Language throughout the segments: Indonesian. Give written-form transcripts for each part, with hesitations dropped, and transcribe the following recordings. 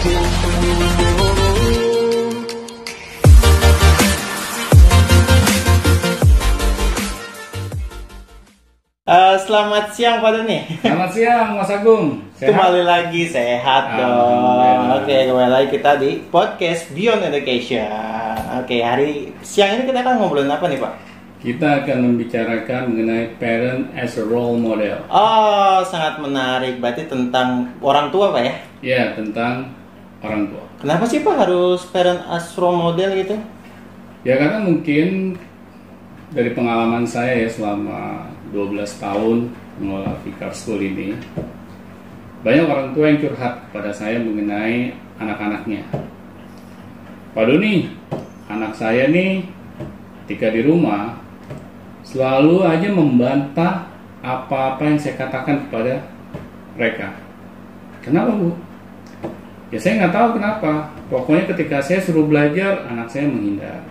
Selamat siang Pak Doni. Selamat siang Mas Agung. Sehat? Kembali lagi sehat dong. Oke, kembali lagi kita di podcast Beyond Education. Oke, hari siang ini kita akan ngobrolin apa nih Pak? Kita akan membicarakan mengenai parent as a role model. Oh, sangat menarik. Berarti tentang orang tua Pak ya? Ya, tentang orang tua. Kenapa sih Pak harus parent as role model gitu? Ya karena mungkin dari pengalaman saya ya selama 12 tahun mengelola Fikar School ini, banyak orang tua yang curhat kepada saya mengenai anak-anaknya. Pak Doni, anak saya nih ketika di rumah selalu aja membantah apa-apa yang saya katakan kepada mereka. Kenapa Bu? Ya saya nggak tahu kenapa. Pokoknya ketika saya suruh belajar, anak saya menghindar.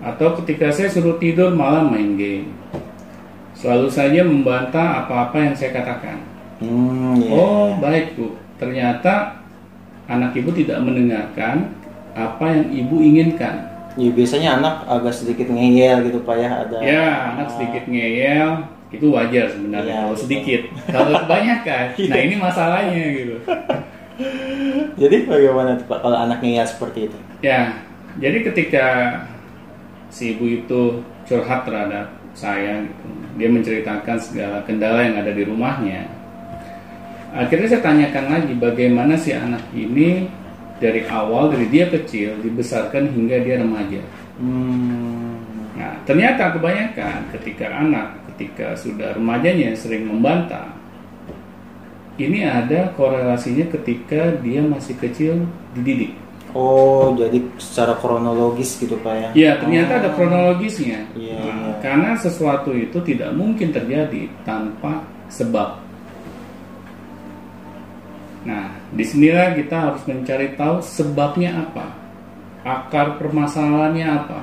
Atau ketika saya suruh tidur malah main game. Selalu saja membantah apa-apa yang saya katakan. Oh baik Bu, ternyata anak ibu tidak mendengarkan apa yang ibu inginkan. Ya biasanya anak agak sedikit ngeyel gitu Pak ya, ada. Ya anak sedikit ngeyel itu wajar sebenarnya ya, kalau sedikit. Kalau kebanyakan, nah ini masalahnya gitu. Jadi bagaimana tuh Pak kalau anak ngeyel seperti itu? Ya, jadi ketika si ibu itu curhat terhadap saya gitu, dia menceritakan segala kendala yang ada di rumahnya. Akhirnya saya tanyakan lagi bagaimana si anak ini dari awal, dari dia kecil dibesarkan hingga dia remaja. Nah ternyata kebanyakan ketika sudah remajanya sering membantah, ini ada korelasinya ketika dia masih kecil dididik. Oh, jadi secara kronologis gitu Pak ya? Ya, ternyata ada kronologisnya. Iya. Karena sesuatu itu tidak mungkin terjadi tanpa sebab. Nah, disinilah kita harus mencari tahu sebabnya apa, akar permasalahannya apa.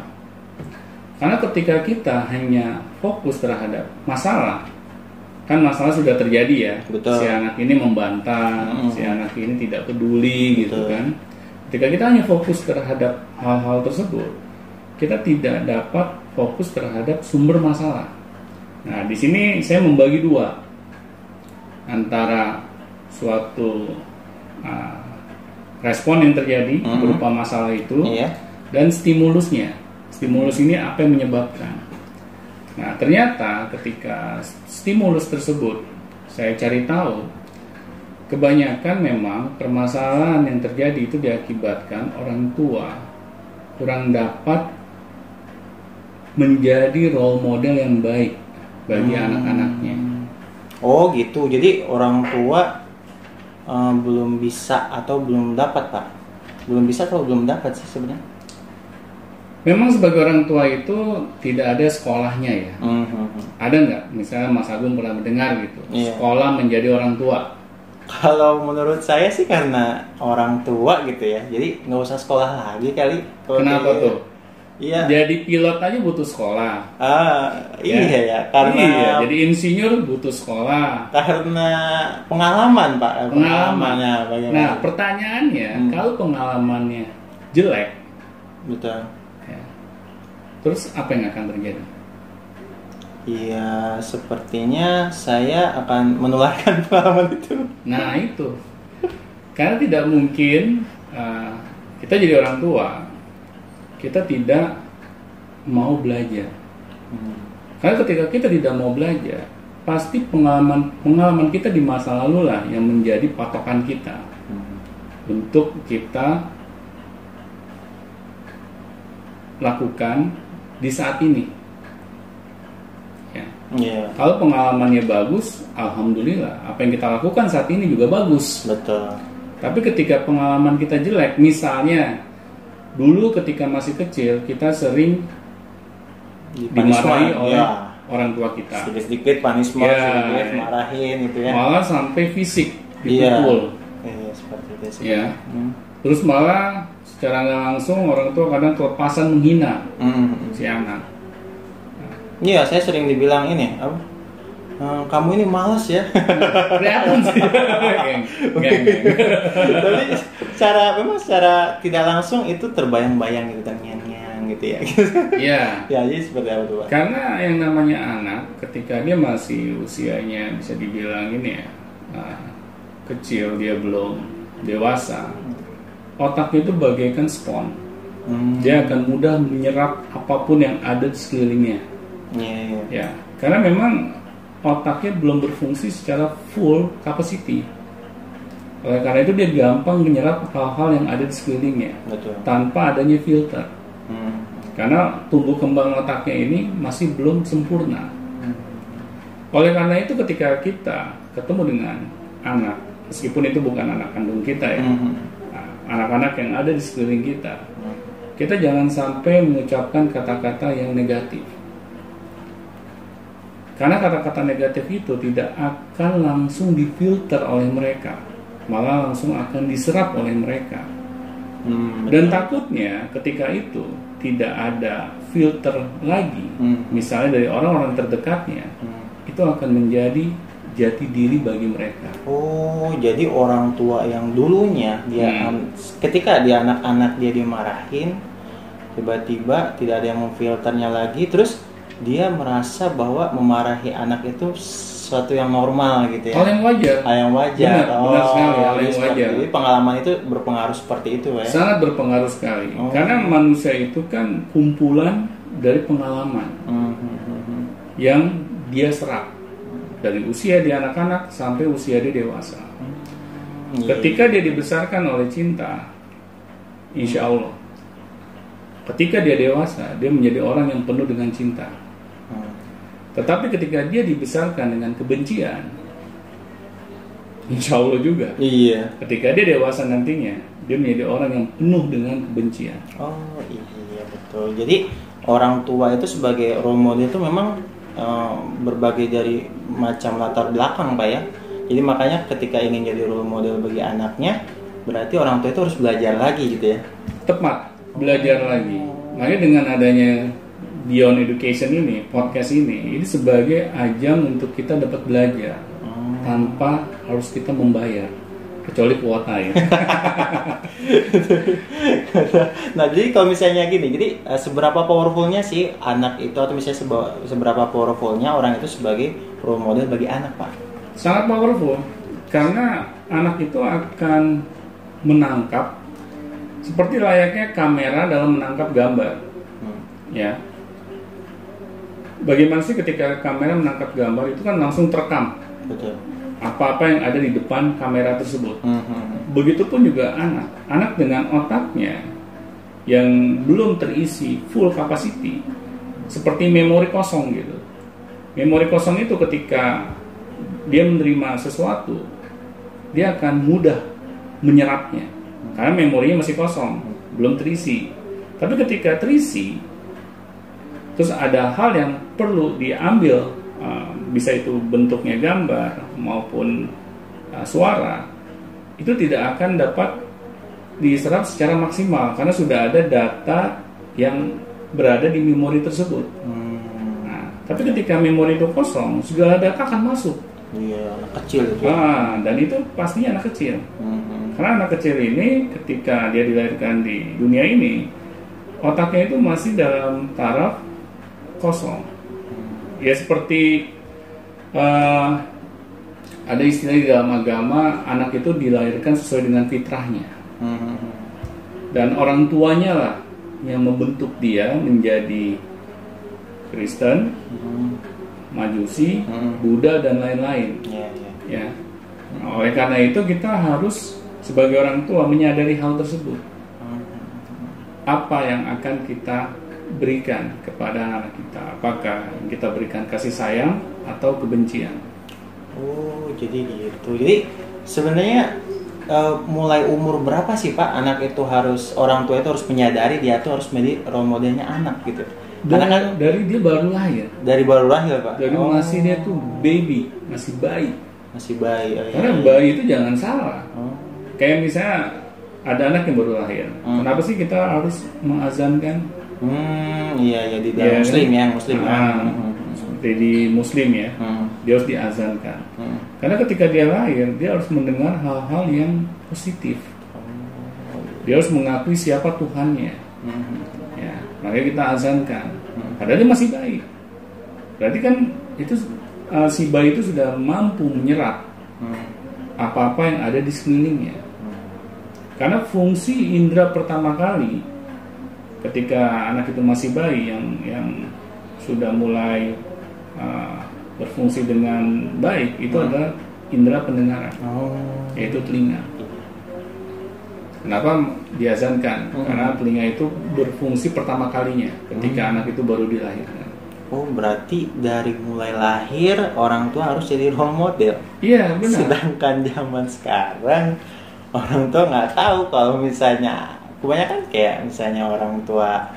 Karena ketika kita hanya fokus terhadap masalah, kan masalah sudah terjadi ya. Betul. Si anak ini membantah, si anak ini tidak peduli. Betul. Gitu kan. Ketika kita hanya fokus terhadap hal-hal tersebut, kita tidak dapat fokus terhadap sumber masalah. Nah, di sini saya membagi dua antara suatu respon yang terjadi berupa masalah itu dan stimulusnya. Stimulus ini apa yang menyebabkan? Nah, ternyata ketika stimulus tersebut saya cari tahu, kebanyakan memang permasalahan yang terjadi itu diakibatkan orang tua kurang dapat menjadi role model yang baik bagi anak-anaknya. Oh gitu, jadi orang tua belum bisa atau belum dapat Pak? Belum bisa atau belum dapat sih sebenarnya? Memang sebagai orang tua itu tidak ada sekolahnya ya. Ada nggak? Misalnya Mas Agung pernah mendengar gitu, sekolah menjadi orang tua. Kalau menurut saya sih karena orang tua gitu ya, jadi nggak usah sekolah lagi kali. Kenapa tuh? Iya. Jadi pilot aja butuh sekolah. Iya ya, karena jadi insinyur butuh sekolah. Karena pengalaman Pak. Pengalamannya bagaimana? Nah pertanyaannya, kalau pengalamannya jelek, betul. Ya, terus apa yang akan terjadi? Iya, sepertinya saya akan menularkan pengalaman itu. Nah itu, karena tidak mungkin kita jadi orang tua, kita tidak mau belajar. Karena ketika kita tidak mau belajar, pasti pengalaman kita di masa lalu lah yang menjadi patokan kita untuk kita lakukan di saat ini. Kalau pengalamannya bagus, alhamdulillah, apa yang kita lakukan saat ini juga bagus. Betul. Tapi ketika pengalaman kita jelek, misalnya dulu ketika masih kecil kita sering dimarahi oleh orang tua kita. Sedikit punishment, sedikit marahin gitu ya. Malah sampai fisik dipukul. Iya, seperti itu sih. Ya. Terus malah secara nggak langsung orang tua kadang kelepasan menghina si anak. Iya, saya sering dibilang ini, kamu ini malas ya. Kelihatan sih. Geng. Tapi memang secara tidak langsung itu terbayang-bayang gitu kan, nyanyian gitu ya. Iya. Ya, jadi seperti apa tuh, Pak? Karena yang namanya anak ketika dia masih usianya bisa dibilang ini ya, kecil, dia belum dewasa, otaknya itu bagaikan spons. Dia akan mudah menyerap apapun yang ada di sekelilingnya. Ya, karena memang otaknya belum berfungsi secara full capacity. Oleh karena itu dia gampang menyerap hal-hal yang ada di sekelilingnya. Betul. Tanpa adanya filter. Karena tumbuh kembang otaknya ini masih belum sempurna. Oleh karena itu ketika kita ketemu dengan anak, meskipun itu bukan anak kandung kita ya, anak-anak yang ada di sekeliling kita, kita jangan sampai mengucapkan kata-kata yang negatif. Karena kata-kata negatif itu tidak akan langsung difilter oleh mereka, malah langsung akan diserap oleh mereka. Dan takutnya ketika itu tidak ada filter lagi, misalnya dari orang-orang terdekatnya, itu akan menjadi jati diri bagi mereka. Oh, jadi orang tua yang dulunya dia ketika dia anak-anak dia dimarahin, tiba-tiba tidak ada yang memfilternya lagi, terus dia merasa bahwa memarahi anak itu sesuatu yang normal gitu ya. Hal yang wajar. Benar sekali, hal yang wajar. Jadi pengalaman itu berpengaruh seperti itu ya. Sangat berpengaruh sekali. Karena manusia itu kan kumpulan dari pengalaman yang dia serap dari usia dia anak-anak sampai usia dia dewasa. Ketika dia dibesarkan oleh cinta, insya Allah, ketika dia dewasa, dia menjadi orang yang penuh dengan cinta. Tetapi ketika dia dibesarkan dengan kebencian, insya Allah juga. Iya. Ketika dia dewasa nantinya, dia menjadi orang yang penuh dengan kebencian. Oh iya, betul. Jadi orang tua itu sebagai role model itu memang berbagai dari macam latar belakang, Pak ya. Jadi makanya ketika ingin jadi role model bagi anaknya, berarti orang tua itu harus belajar lagi gitu ya. Tepat, belajar lagi. Makanya dengan adanya Beyond Education ini, podcast ini sebagai ajang untuk kita dapat belajar tanpa harus kita membayar, kecuali kuota ya. Nah, jadi kalau misalnya gini, jadi seberapa powerfulnya sih anak itu, atau misalnya seberapa powerfulnya orang itu sebagai role model bagi anak, Pak? Sangat powerful, karena anak itu akan menangkap seperti layaknya kamera dalam menangkap gambar. Ya. Bagaimana sih ketika kamera menangkap gambar itu kan langsung terekam. Betul. Apa-apa yang ada di depan kamera tersebut. Begitupun juga anak dengan otaknya yang belum terisi full capacity, seperti memori kosong gitu. Memori kosong itu ketika dia menerima sesuatu, dia akan mudah menyerapnya karena memorinya masih kosong, belum terisi. Tapi ketika terisi, terus ada hal yang perlu diambil, bisa itu bentuknya gambar maupun suara, itu tidak akan dapat diserap secara maksimal karena sudah ada data yang berada di memori tersebut. Nah, tapi ketika memori itu kosong, segala data akan masuk. Iya, anak kecil itu. Dan itu pastinya anak kecil. Karena anak kecil ini ketika dia dilahirkan di dunia ini, otaknya itu masih dalam taraf kosong. Ya seperti ada istilah di dalam agama, anak itu dilahirkan sesuai dengan fitrahnya. Dan orang tuanya lah yang membentuk dia menjadi Kristen, Majusi, Buddha dan lain-lain. Ya. Oleh karena itu kita harus sebagai orang tua menyadari hal tersebut. Apa yang akan kita berikan kepada anak kita? Apakah kita berikan kasih sayang atau kebencian? Oh, jadi gitu. Jadi sebenarnya mulai umur berapa sih, Pak, anak itu harus, orang tua itu harus menyadari dia tuh harus menjadi role modelnya anak gitu? Dari dia baru lahir. Dari baru lahir, Pak. Dari masih dia tuh baby, masih bayi. Masih bayi. Karena bayi itu jangan salah. Kayak misalnya ada anak yang baru lahir. Kenapa sih kita harus mengazankan? Iya, di dalam Muslim ya, Muslim. Seperti di Muslim ya. dia harus diazankan. Karena ketika dia lahir, dia harus mendengar hal-hal yang positif. Dia harus mengakui siapa Tuhannya. Ya, makanya kita azankan. Padahal dia masih bayi. Berarti kan itu si bayi itu sudah mampu menyerap apa-apa yang ada di sekelilingnya. Karena fungsi indera pertama kali ketika anak itu masih bayi yang sudah mulai berfungsi dengan baik itu adalah indera pendengaran, yaitu telinga. Kenapa diazankan? Karena telinga itu berfungsi pertama kalinya ketika anak itu baru dilahirkan. Oh, berarti dari mulai lahir orang tua harus jadi role model. Iya, benar. Sedangkan zaman sekarang orang tua nggak tahu kalau misalnya kebanyakan kayak misalnya orang tua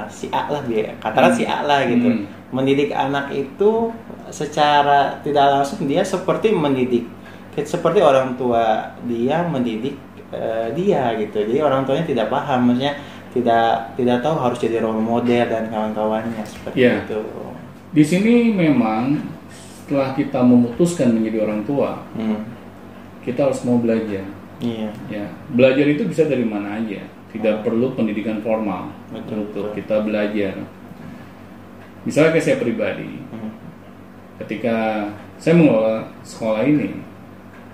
si A lah, katakan si A lah gitu, mendidik anak itu secara tidak langsung dia seperti mendidik, seperti orang tua dia mendidik dia gitu. Jadi orang tuanya tidak paham, maksudnya tidak tahu harus jadi role model dan kawan-kawannya seperti itu. Di sini memang setelah kita memutuskan menjadi orang tua, kita harus mau belajar. Iya. Ya, belajar itu bisa dari mana aja. Tidak perlu pendidikan formal untuk kita belajar. Misalnya kayak saya pribadi, ketika saya mengelola sekolah ini,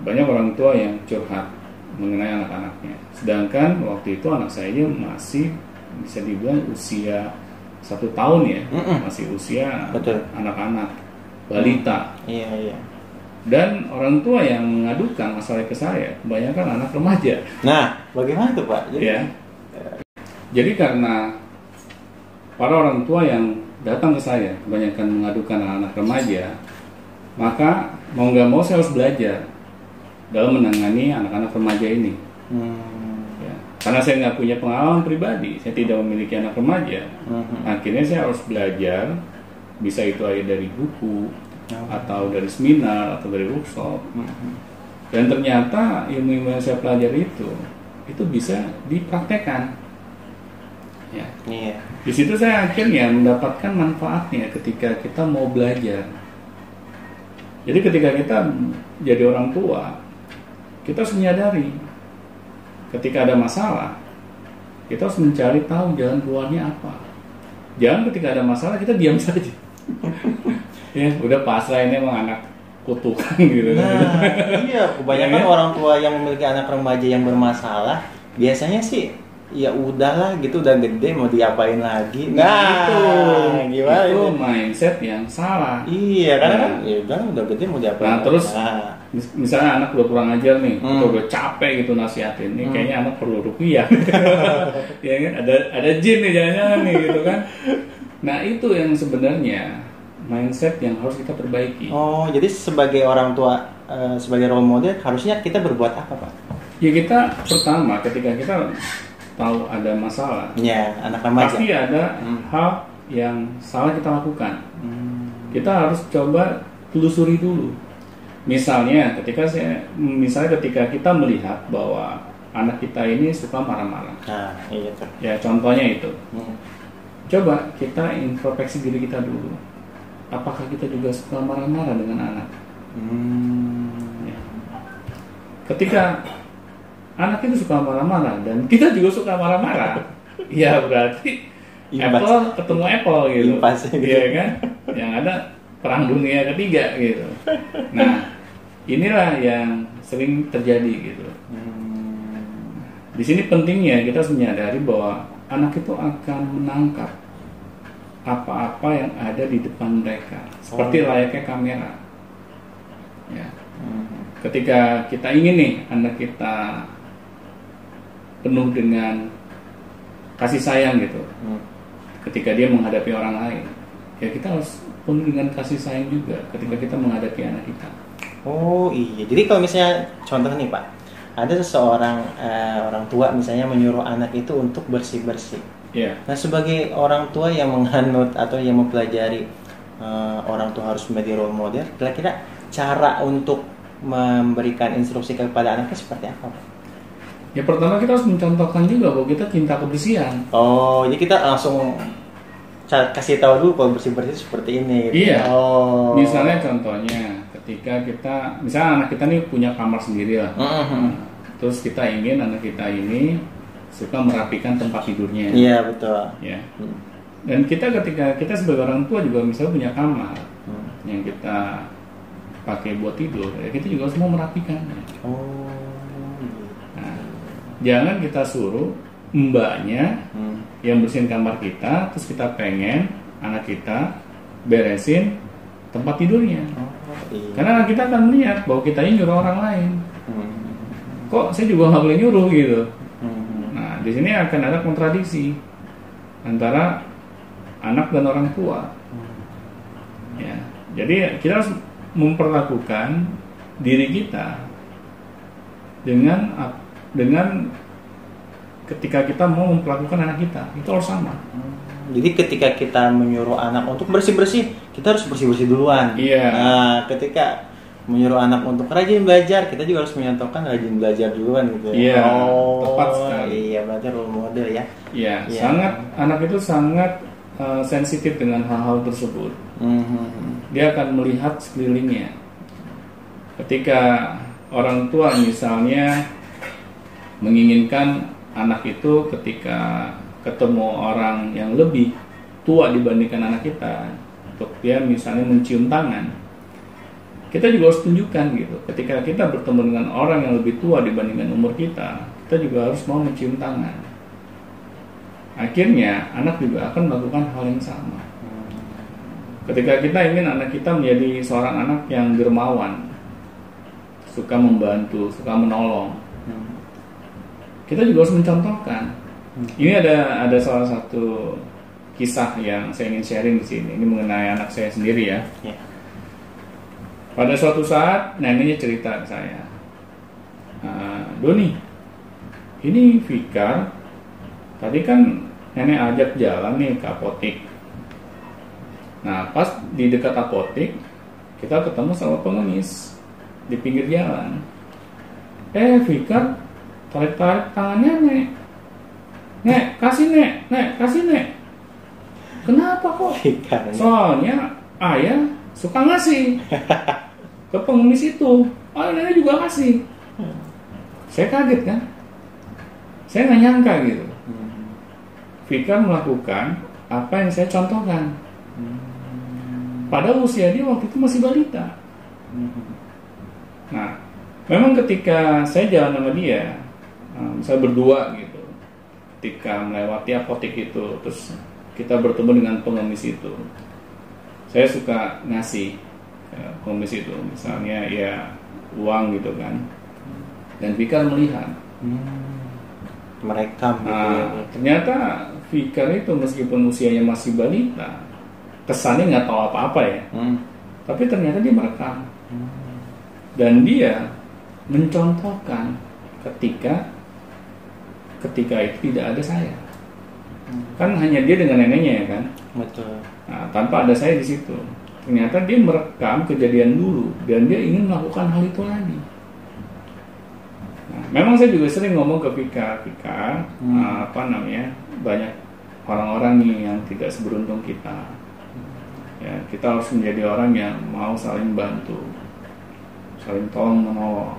banyak orang tua yang curhat mengenai anak-anaknya. Sedangkan waktu itu anak saya masih bisa dibilang usia 1 tahun ya, masih usia anak-anak, balita. Iya. Dan orang tua yang mengadukan masalah ke saya kebanyakan anak remaja. Nah, bagaimana tuh Pak? Jadi karena para orang tua yang datang ke saya kebanyakan mengadukan anak remaja, maka mau nggak mau saya harus belajar dalam menangani anak-anak remaja ini. Ya, karena saya nggak punya pengalaman pribadi, saya tidak memiliki anak remaja. Akhirnya saya harus belajar, bisa itu aja dari buku, atau dari seminar, atau dari workshop. Dan ternyata ilmu-ilmu yang saya pelajari itu bisa dipraktekkan. Ya. Di situ saya akhirnya mendapatkan manfaatnya ketika kita mau belajar. Jadi ketika kita jadi orang tua, kita harus menyadari ketika ada masalah, kita harus mencari tahu jalan keluarnya apa. Jangan ketika ada masalah kita diam saja. Ya, udah pasrah, ini emang anak kutukan gitu. Nah, iya, kebanyakan orang tua yang memiliki anak remaja yang bermasalah, biasanya sih ya udahlah gitu, udah gede mau diapain lagi. Gimana itu mindset yang salah. Iya, karena kan ya udah gede mau diapain. Nah, terus misalnya anak udah kurang ajar nih, atau udah capek gitu nasihatin, nih kayaknya anak perlu ruqyah. Ya kan, ada jin nih jangan-jangan nih gitu kan. Nah, itu yang sebenarnya mindset yang harus kita perbaiki. Oh, jadi sebagai orang tua, sebagai role model harusnya kita berbuat apa, Pak? Ya, kita pertama ketika kita tahu ada masalah, ya, anak remaja, pasti ada hal yang salah kita lakukan. Kita harus coba telusuri dulu. Misalnya ketika kita melihat bahwa anak kita ini suka marah-marah. Nah, iya tuh. Ya, contohnya itu. Coba kita introspeksi diri kita dulu. Apakah kita juga suka marah-marah dengan anak? Ya. Ketika anak itu suka marah-marah dan kita juga suka marah-marah, ya berarti apple ketemu apple gitu. Iya kan? Yang ada perang dunia ketiga gitu. Nah, inilah yang sering terjadi gitu. Di sini pentingnya kita harus menyadari bahwa anak itu akan menangkap apa-apa yang ada di depan mereka, seperti layaknya kamera. Ya. Ketika kita ingin nih anak kita penuh dengan kasih sayang gitu, ketika dia menghadapi orang lain, ya kita harus penuh dengan kasih sayang juga ketika kita menghadapi anak kita. Oh iya, jadi kalau misalnya contoh nih Pak, ada seseorang orang tua misalnya menyuruh anak itu untuk bersih-bersih. Yeah. Nah, sebagai orang tua yang menganut atau yang mempelajari orang tua harus menjadi role model, kira-kira cara untuk memberikan instruksi kepada anaknya seperti apa, Pak? Ya, pertama kita harus mencontohkan juga bahwa kita cinta kebersihan. Oh, jadi kita langsung kasih tahu dulu kalau bersih-bersih seperti ini gitu. Iya. Oh. Misalnya contohnya ketika misalnya anak kita nih punya kamar sendiri lah. Terus kita ingin anak kita ini suka merapikan tempat tidurnya. Iya, betul. Ya. Dan ketika kita sebagai orang tua juga misalnya punya kamar yang kita pakai buat tidur, ya kita juga harus mau merapikan. Oh. Nah, jangan kita suruh mbaknya yang bersihin kamar kita, terus kita pengen anak kita beresin tempat tidurnya. Iya. Karena anak kita akan melihat bahwa kita ini nyuruh orang lain. Kok saya juga nggak boleh nyuruh gitu. Nah, di sini akan ada kontradiksi antara anak dan orang tua. Ya, jadi kita harus memperlakukan diri kita dengan ketika kita mau memperlakukan anak kita itu harus sama. Jadi ketika kita menyuruh anak untuk bersih-bersih, kita harus bersih-bersih duluan. Iya. Nah, ketika menyuruh anak untuk rajin belajar, kita juga harus menyontohkan rajin belajar duluan gitu. Iya. Oh, Tepat sekali. Iya, berarti role model ya. Iya. Iya. Sangat anak itu sangat sensitif dengan hal-hal tersebut. Dia akan melihat sekelilingnya. Ketika orang tua misalnya menginginkan anak itu ketika ketemu orang yang lebih tua dibandingkan anak kita, untuk dia misalnya mencium tangan, kita juga harus tunjukkan gitu. Ketika kita bertemu dengan orang yang lebih tua dibandingkan umur kita juga harus mau mencium tangan. Akhirnya anak juga akan melakukan hal yang sama. Ketika kita ingin anak kita menjadi seorang anak yang dermawan, suka membantu, suka menolong, kita juga harus mencontohkan. Ini ada salah satu kisah yang saya ingin sharing di sini. Ini mengenai anak saya sendiri ya. Pada suatu saat neneknya cerita ke saya, Doni, ini Fikar, tadi kan nenek ajak jalan nih ke apotek. Nah, pas di dekat apotek, kita ketemu sama pengemis di pinggir jalan. Fikar tarik-tarik tangannya Nek, kasih Nek. Kenapa kok? Soalnya ayah suka ngasih ke pengemis itu. Nenek juga kasih. Saya kaget kan? Saya nggak nyangka gitu. Fikar melakukan apa yang saya contohkan. Padahal usia dia waktu itu masih balita. Nah, memang ketika saya jalan sama dia, saya berdua gitu, ketika melewati apotek itu, terus kita bertemu dengan pengemis itu, saya suka ngasih pengemis itu, misalnya ya uang gitu kan, dan Fikar melihat. Merekam gitu. Ternyata Fikar itu meskipun usianya masih balita, kesannya nggak tahu apa-apa ya, tapi ternyata dia merekam. Dan dia mencontohkan ketika itu tidak ada saya. Kan hanya dia dengan neneknya ya kan. Betul. Nah, tanpa ada saya di situ. Ternyata dia merekam kejadian dulu dan dia ingin melakukan hal itu lagi. Nah, memang saya juga sering ngomong ke Fikar, banyak orang-orang nih yang tidak seberuntung kita. Ya, kita harus menjadi orang yang mau saling bantu, saling tolong menolong.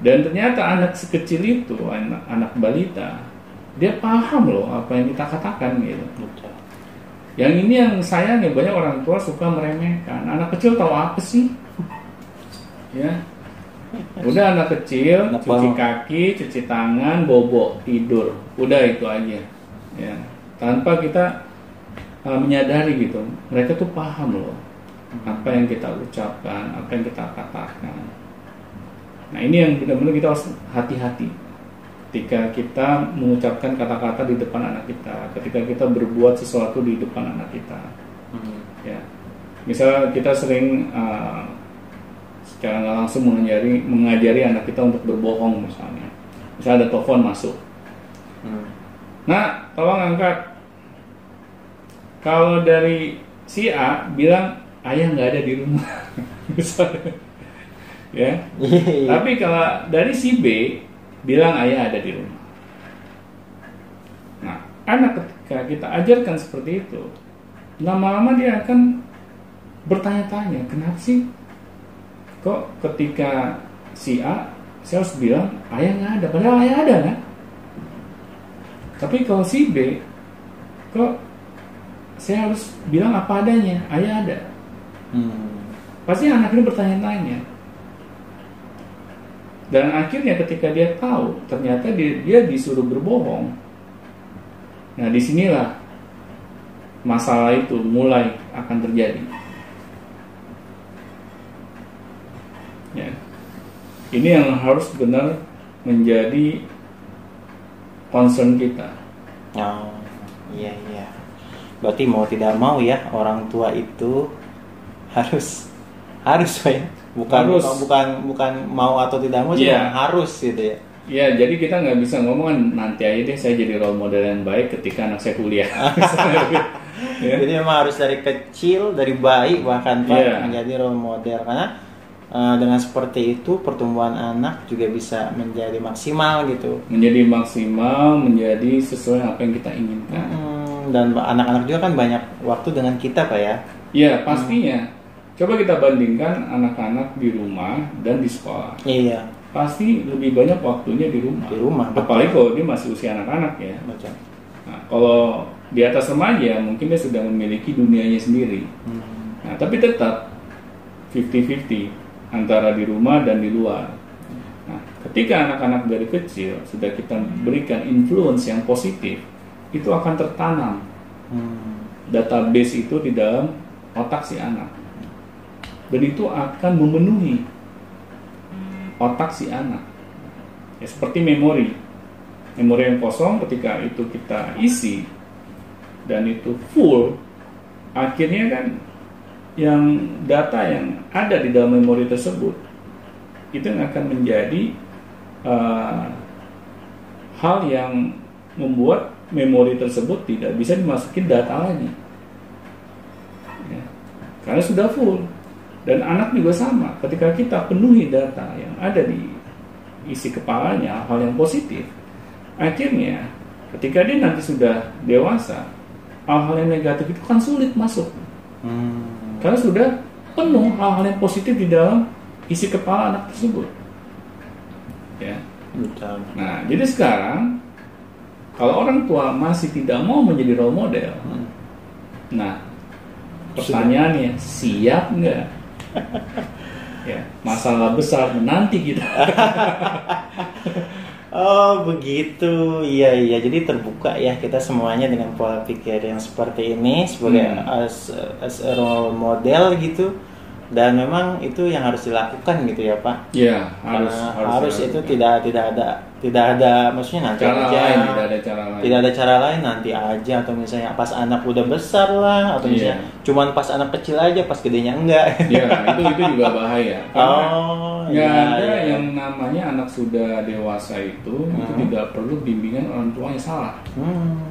Dan ternyata anak sekecil itu, anak balita, dia paham loh apa yang kita katakan gitu. Betul. Yang ini yang sayangnya banyak orang tua suka meremehkan. Anak kecil tahu apa sih? Ya, udah anak kecil cuci kaki, cuci tangan, bobo, tidur, udah itu aja. Ya, tanpa kita menyadari gitu, mereka tuh paham loh apa yang kita ucapkan, apa yang kita katakan. Nah, ini yang benar-benar kita harus hati-hati ketika kita mengucapkan kata-kata di depan anak kita, ketika kita berbuat sesuatu di depan anak kita. Ya, misalnya kita sering secara nggak langsung mengajari anak kita untuk berbohong misalnya. Misalnya ada telepon masuk, nah tolong angkat. Kalau dari si A bilang ayah nggak ada di rumah, misalnya, ya. Tapi kalau dari si B bilang ayah ada di rumah. Nah, anak ketika kita ajarkan seperti itu, lama-lama dia akan bertanya-tanya, kenapa sih kok ketika si A saya harus bilang ayah nggak ada, padahal ayah ada kan? Tapi kalau si B kok saya harus bilang apa adanya, ayah ada. Pasti anak ini bertanya-tanya. Dan akhirnya ketika dia tahu ternyata dia disuruh berbohong, nah disinilah masalah itu mulai akan terjadi. Ya. Ini yang harus benar menjadi concern kita. Oh, iya. Berarti mau tidak mau ya orang tua itu harus Pak ya. Bukan mau atau tidak mau, cuma harus gitu ya. Ya, jadi kita nggak bisa ngomong nanti aja deh saya jadi role model yang baik ketika anak saya kuliah. Ya. Jadi memang harus dari kecil, dari bayi bahkan Pak menjadi role model, karena dengan seperti itu pertumbuhan anak juga bisa menjadi maksimal gitu. Menjadi maksimal, menjadi sesuai apa yang kita inginkan. Dan anak-anak juga kan banyak waktu dengan kita Pak ya. Iya, pastinya. Coba kita bandingkan anak-anak di rumah dan di sekolah. Iya. Pasti lebih banyak waktunya di rumah. Di rumah. Apalagi kalau dia masih usia anak-anak ya. Betul. Nah, kalau di atas remaja mungkin dia sudah memiliki dunianya sendiri. Nah, tapi tetap 50-50 antara di rumah dan di luar. Nah, ketika anak-anak dari kecil sudah kita berikan influence yang positif, itu akan tertanam. Database itu di dalam otak si anak. Dan itu akan memenuhi otak si anak. Ya, seperti memori yang kosong, ketika itu kita isi dan itu full, akhirnya kan yang data yang ada di dalam memori tersebut itu yang akan menjadi hal yang membuat memori tersebut tidak bisa dimasukin data lagi ya, karena sudah full. Dan anak juga sama, ketika kita penuhi data yang ada di isi kepalanya, hal yang positif, akhirnya ketika dia nanti sudah dewasa, hal-hal yang negatif itu kan sulit masuk. Karena sudah penuh hal-hal yang positif di dalam isi kepala anak tersebut. Ya. Betul. Nah, jadi sekarang kalau orang tua masih tidak mau menjadi role model, nah pertanyaannya siap nggak? Ya, masalah besar menanti kita. Oh begitu, iya. Jadi terbuka ya kita semuanya dengan pola pikir yang seperti ini sebagai as a role model gitu. Dan memang itu yang harus dilakukan gitu ya Pak. Iya, harus itu tidak ada maksudnya nanti cara aja. Lain, tidak ada cara lain nanti aja, atau misalnya pas anak udah besar lah, atau misalnya cuman pas anak kecil aja, pas gedenya enggak. Iya, itu juga bahaya. Karena ada iya. yang namanya anak sudah dewasa itu tidak perlu bimbingan orang tuanya salah.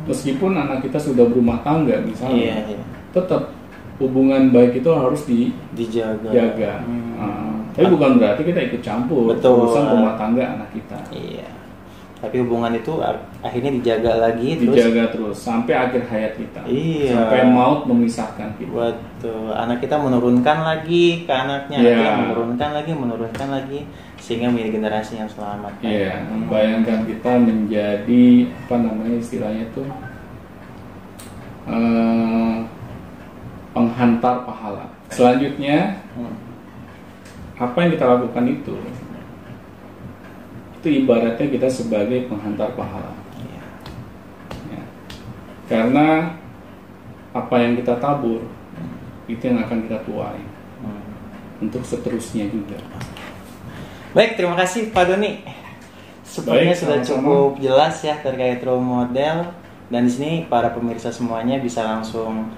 Meskipun anak kita sudah berumah tangga misalnya, tetap hubungan baik itu harus dijaga. Tapi bukan berarti kita ikut campur urusan rumah tangga anak kita. Iya. Tapi hubungan itu akhirnya dijaga terus sampai akhir hayat kita. Iya. Sampai maut memisahkan kita. Betul. Anak kita menurunkan lagi ke anaknya, menurunkan lagi sehingga menjadi generasi yang selamat. Iya. Bayangkan kita menjadi istilahnya itu penghantar pahala. Selanjutnya apa yang kita lakukan itu ibaratnya kita sebagai penghantar pahala. Ya. Karena apa yang kita tabur itu yang akan kita tuai untuk seterusnya juga. Baik, terima kasih Pak Doni. Sepertinya sudah cukup jelas ya terkait role model, dan di sini para pemirsa semuanya bisa langsung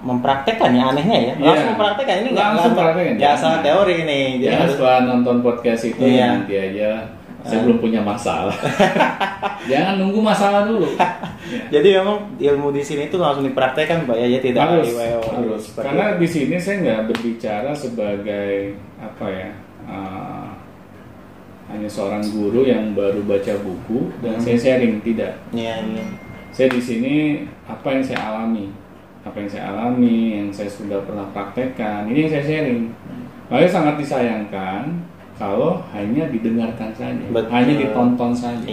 mempraktekkan ya, anehnya ya. Langsung mempraktekkan, ini nggak asal teori ini. Jadi setelah nonton podcast itu nanti aja saya belum punya masalah. Jangan nunggu masalah dulu. Jadi memang ilmu di sini itu langsung dipraktekkan Pak ya, tidak harus. Karena di sini saya nggak berbicara sebagai hanya seorang guru yang baru baca buku dan saya sharing, tidak. Iya. Saya di sini apa yang saya alami, yang saya sudah pernah praktekkan, ini yang saya sharing. Makanya sangat disayangkan kalau hanya didengarkan saja, hanya ditonton saja,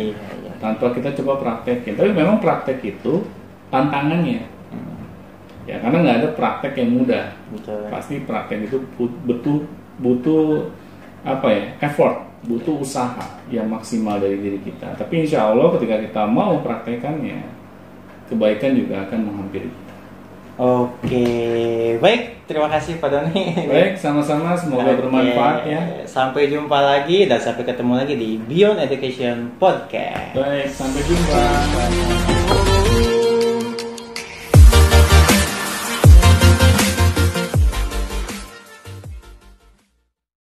tanpa kita coba praktekin. Tapi memang praktek itu tantangannya, ya karena nggak ada praktek yang mudah. Pasti praktek itu butuh effort, butuh usaha yang maksimal dari diri kita. Tapi insya Allah ketika kita mau praktekannya, kebaikan juga akan menghampiri kita. Oke, baik, terima kasih Pak Doni. Baik, sama-sama, semoga bermanfaat ya. Sampai jumpa lagi dan sampai ketemu lagi di Beyond Education Podcast. Baik, sampai jumpa.